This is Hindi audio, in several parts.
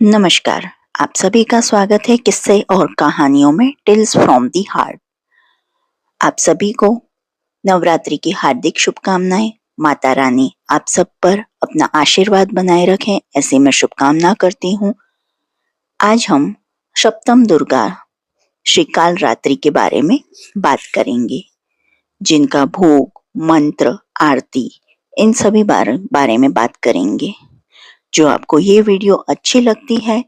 नमस्कार। आप सभी का स्वागत है किस्से और कहानियों में टेल्स फ्रॉम दी हार्ट। आप सभी को नवरात्रि की हार्दिक शुभकामनाएं। माता रानी आप सब पर अपना आशीर्वाद बनाए रखें, ऐसी मैं शुभकामना करती हूँ। आज हम सप्तम दुर्गा श्री काल रात्रि के बारे में बात करेंगे, जिनका भोग, मंत्र, आरती, इन सभी बारे में बात करेंगे। जो आपको ये वीडियो अच्छी लगती है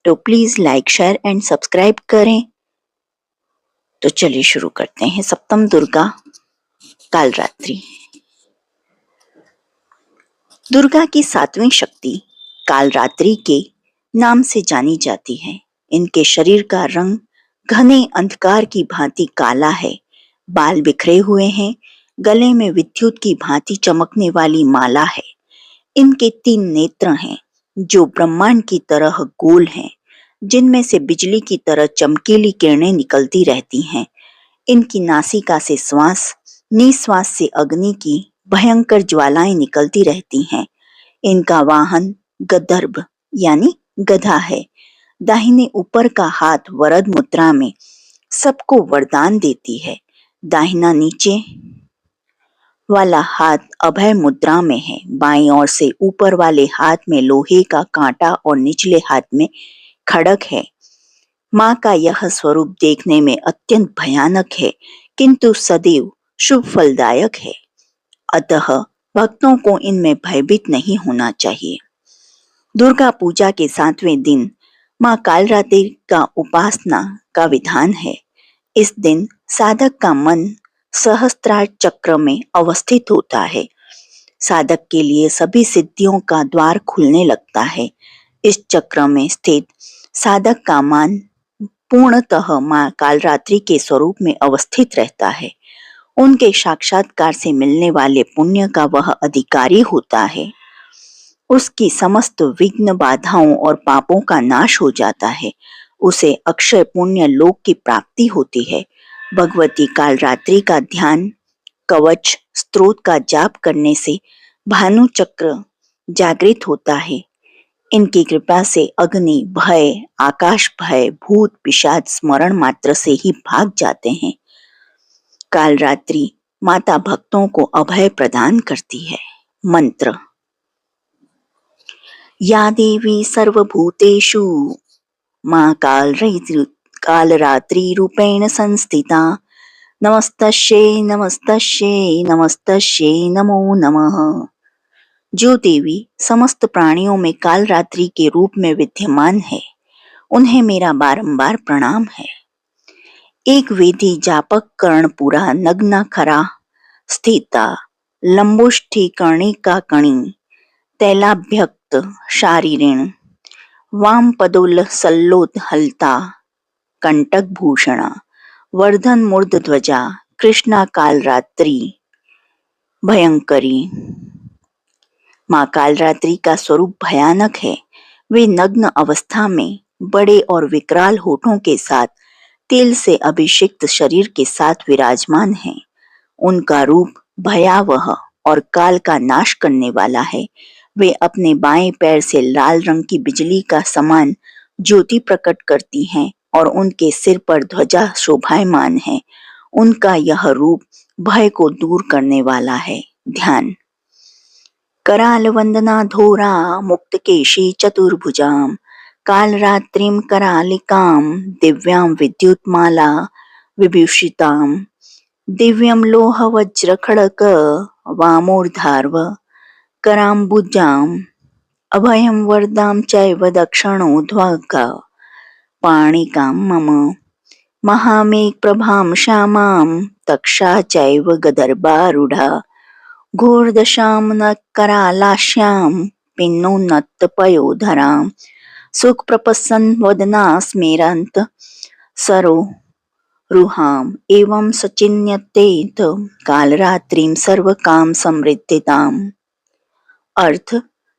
तो please like, share and subscribe करें। तो चलिए शुरू करते हैं। सप्तम दुर्गा कालरात्रि। दुर्गा की सातवीं शक्ति कालरात्रि के नाम से जानी जाती है। इनके शरीर का रंग घने अंधकार की भांति काला है। बाल बिखरे हुए हैं। गले में विद्युत की भांति चमकने वाली माला है। इनके 3 नेत्र हैं जो ब्रह्मांड की तरह गोल हैं, जिनमें से बिजली की तरह चमकीली किरणें निकलती रहती हैं। इनकी नासिका से श्वास, निश्वास से अग्नि की भयंकर ज्वालाएं निकलती रहती हैं। इनका वाहन गदर्भ यानी गधा है। दाहिने ऊपर का हाथ वरद मुद्रा में सबको वरदान देती है। दाहिना नीचे वाला हाथ अभय मुद्रा में है। बाईं ओर से ऊपर वाले हाथ में लोहे का कांटा और निचले हाथ में खड़ग है। माँ का यह स्वरूप देखने में अत्यंत भयानक है, किंतु सदैव शुभ फलदायक है। अतः भक्तों को इनमें भयभीत नहीं होना चाहिए। दुर्गा पूजा के 7वें दिन माँ कालरात्रि का उपासना का विधान है। इस दिन साधक का मन सहस्त्रार चक्र में अवस्थित होता है। साधक के लिए सभी सिद्धियों का द्वार खुलने लगता है। इस चक्र में स्थित साधक का मन पूर्णतः माँ कालरात्रि के स्वरूप में अवस्थित रहता है। उनके साक्षात्कार से मिलने वाले पुण्य का वह अधिकारी होता है। उसकी समस्त विघ्न, बाधाओं और पापों का नाश हो जाता है। उसे अक्षय पुण्य लोक की प्राप्ति होती है। भगवती कालरात्रि का ध्यान, कवच, स्तोत्र का जाप करने से भानु चक्र जागृत होता है। इनकी कृपा से अग्नि भय, आकाश भय, भूत पिशाच स्मरण मात्र से ही भाग जाते हैं। कालरात्रि माता भक्तों को अभय प्रदान करती है। मंत्र। या देवी सर्वभूतेषु माँ कालरात्रि रूपेण संस्थिता, नमस्तस्यै नमस्तस्यै नमस्तस्यै नमो नमः। जो देवी समस्त प्राणियों में कालरात्रि के रूप में विद्यमान है, उन्हें मेरा बारंबार प्रणाम है। एक वेदी जापक कर्णपुरा नग्न खरा स्थिता, लंबुष्ठी कर्णिका कणी तैलाभ्यक्त शारीरिण, वाम पदोल सल्लोद हलता कंटक भूषणा, वर्धन मूर्ध ध्वजा कृष्णा कालरात्रि भयंकरी। माँ कालरात्रि का स्वरूप भयानक है। वे नग्न अवस्था में बड़े और विकराल होठों के साथ तेल से अभिषिक्त शरीर के साथ विराजमान हैं। उनका रूप भयावह और काल का नाश करने वाला है। वे अपने बाएं पैर से लाल रंग की बिजली का समान ज्योति प्रकट करती हैं और उनके सिर पर ध्वजा शोभायमान है। उनका यह रूप भय को दूर करने वाला है। ध्यान। कराल वंदना धोरा मुक्त केशी चतुर्भुजाम, कालरात्रिम करालिकाम दिव्यां विद्युतमाला विभूषिताम, दिव्यं लोह वज्र खड़क वामोर्धार्व कराम्बुजाम, अभयं वरदां चैव दक्षिणोर्ध्वगा पाणिकां मम, महामेघ प्रभां श्यामां तक्षा चैव गदर्भारूढा, घोरदशां न करालाश्यां पिन्नोन्नत पयोधरां, सुख प्रपसन वदना स्मेरंत सरो रुहाम, एवं सचिन्यतेत कालरात्रिम सर्व काम समृद्धिताम। अर्थ।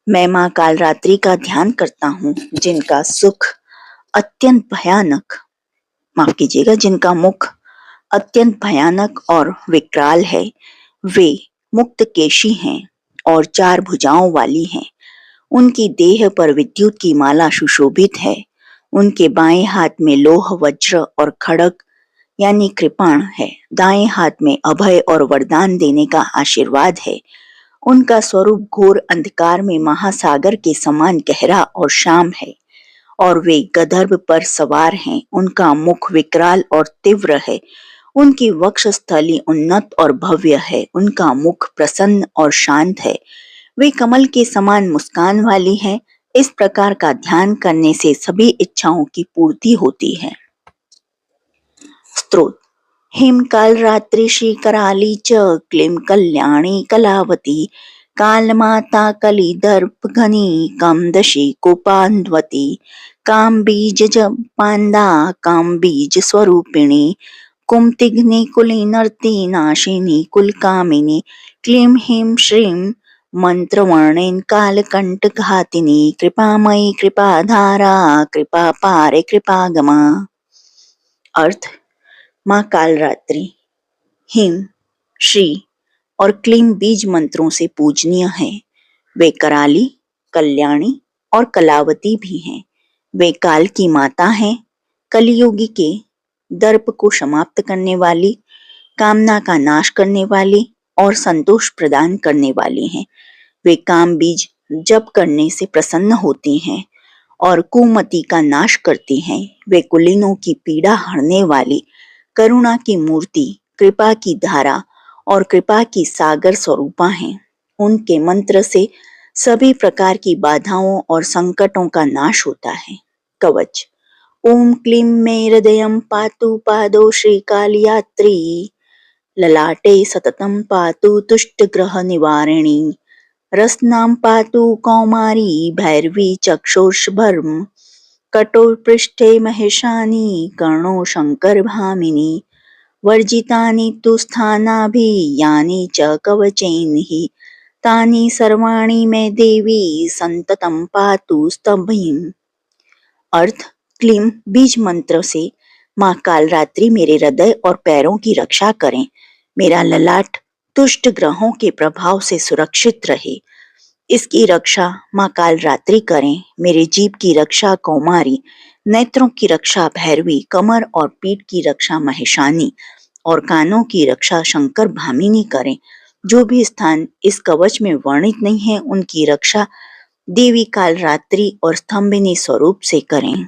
मैं माँ कालरात्रि का ध्यान करता हूँ, जिनका सुख अत्यंत भयानक, माफ कीजिएगा, जिनका मुख अत्यंत भयानक और विकराल है। वे मुक्त केशी हैं और 4 भुजाओं वाली हैं। उनकी देह पर विद्युत की माला सुशोभित है। उनके बाएं हाथ में लोह वज्र और खड़ग यानी कृपाण है। दाएं हाथ में अभय और वरदान देने का आशीर्वाद है। उनका स्वरूप घोर अंधकार में महासागर के समान गहरा और शाम है और वे गदर्भ पर सवार हैं। उनका मुख विकराल और तीव्र है। उनकी वक्षस्थली उन्नत और भव्य है। उनका मुख प्रसन्न और शांत है। वे कमल के समान मुस्कान वाली है। इस प्रकार का ध्यान करने से सभी इच्छाओं की पूर्ति होती है। स्तोत्र। हिम काल रात्रि श्री कराली च क्लीं कल्याणी कलावती कालमाता कलिदर्प घनी कामदशी कोपान्वती काम बीज पांदा काम बीज स्वरूपिणी कुमतिघ्नि कुलीनर्ति नाशिनी कुलकामिनी क्लीं ह्रीं श्रीं मंत्रवर्णेन कालकंटघातिनी कृपामयी कृपाधारा कृपा पारे कृपागमा। अर्थ। माँ कालरात्रि हिम, श्री और क्लीम बीज मंत्रों से पूजनीय है। वे कराली, कल्याणी और कलावती भी हैं। वे काल की माता हैं, कलियुगी के दर्प को समाप्त करने वाली, कामना का नाश करने वाली और संतोष प्रदान करने वाली हैं। वे काम बीज जप करने से प्रसन्न होती हैं और कुमति का नाश करती हैं। वे कुलीनों की पीड़ा हरने वाली, करुणा की मूर्ति, कृपा की धारा और कृपा की सागर स्वरूपा हैं। उनके मंत्र से सभी प्रकार की बाधाओं और संकटों का नाश होता है। कवच। ओम क्लीं मे हृदयं पातु पादौ श्रीकालयात्री ललाटे सततं पातु तुष्टग्रह निवारिणी रसनां पातु कौमारी भैरवी चक्षुर्षभर्म कटोपृष्ठे महेशानी कर्णो शंकर भामिनी वर्जितानि तु स्थानाभि यानि च कवचैः तानि सर्वाणि मे देवी संततं पातु स्तंभीम्। अर्थ। क्लीं बीज मंत्र से माँ कालरात्रि मेरे हृदय और पैरों की रक्षा करें। मेरा ललाट दुष्ट ग्रहों के प्रभाव से सुरक्षित रहे, इसकी रक्षा माँ कालरात्रि करें। मेरे जीभ की रक्षा कौमारी, नेत्रों की रक्षा भैरवी, कमर और पीठ की रक्षा महेशानी और कानों की रक्षा शंकर भामिनी करें। जो भी स्थान इस कवच में वर्णित नहीं है, उनकी रक्षा देवी कालरात्रि और स्तंभिनी स्वरूप से करें।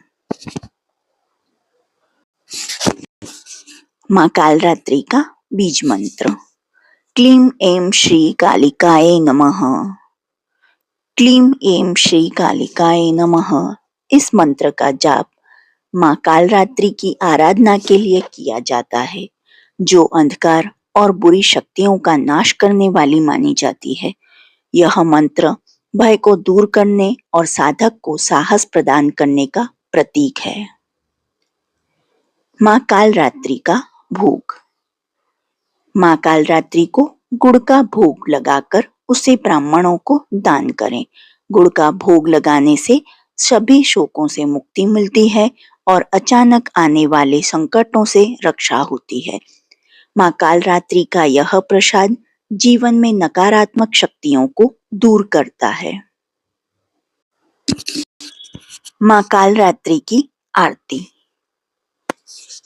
माँ कालरात्रि का बीज मंत्र। क्लीं ऐं श्री कालिकाय नमः। क्लीं ऐं श्री कालिकाय नमः। इस मंत्र का जाप माँ कालरात्रि की आराधना के लिए किया जाता है, जो अंधकार और बुरी शक्तियों का नाश करने वाली मानी जाती है। यह मंत्र भय को दूर करने और साधक को साहस प्रदान करने का प्रतीक है। माँ कालरात्रि का भोग। माँ कालरात्रि को गुड़ का भोग लगाकर उसे ब्राह्मणों को दान करें। गुड़ का भोग लगाने से सभी शोकों से मुक्ति मिलती है और अचानक आने वाले संकटों से रक्षा होती है। माँ कालरात्रि का यह प्रसाद जीवन में नकारात्मक शक्तियों को दूर करता है। माँ कालरात्रि की आरती।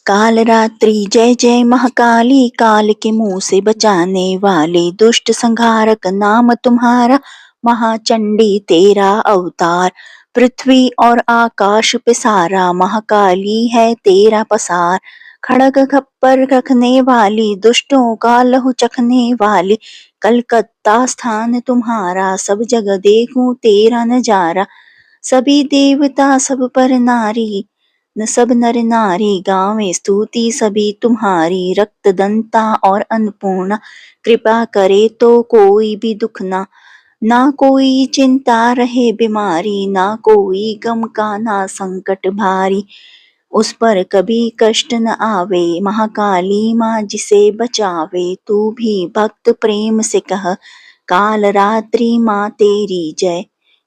काल रात्रि जय जय महाकाली, काल के मुंह से बचाने वाले, दुष्ट संहारक नाम तुम्हारा, महाचंडी तेरा अवतार, पृथ्वी और आकाश पे सारा, महाकाली है तेरा पसार। खड़ग खप्पर रखने वाली, दुष्टों का लहू चखने वाली, कलकत्ता स्थान तुम्हारा, सब जगह देखूं तेरा नजारा। सभी देवता सब पर नारी, न सब नर नारी गावें स्तुति सभी तुम्हारी। रक्त दंता और अन्नपूर्णा, कृपा करे तो कोई भी दुख ना कोई चिंता रहे बीमारी, ना कोई गम का ना संकट भारी, उस पर कभी कष्ट न आवे। महाकाली माँ जिसे बचावे, तू भी भक्त प्रेम से कह, काल रात्रि माँ तेरी जय।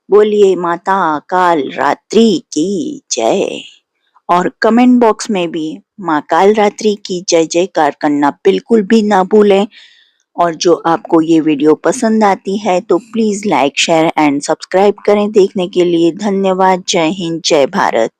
बोलिए माता काल रात्रि की जय। और कमेंट बॉक्स में भी माँ कालरात्रि की जय जयकार करना बिल्कुल भी ना भूलें। और जो आपको ये वीडियो पसंद आती है तो please like, share and subscribe करें। देखने के लिए धन्यवाद। जय हिंद, जय भारत।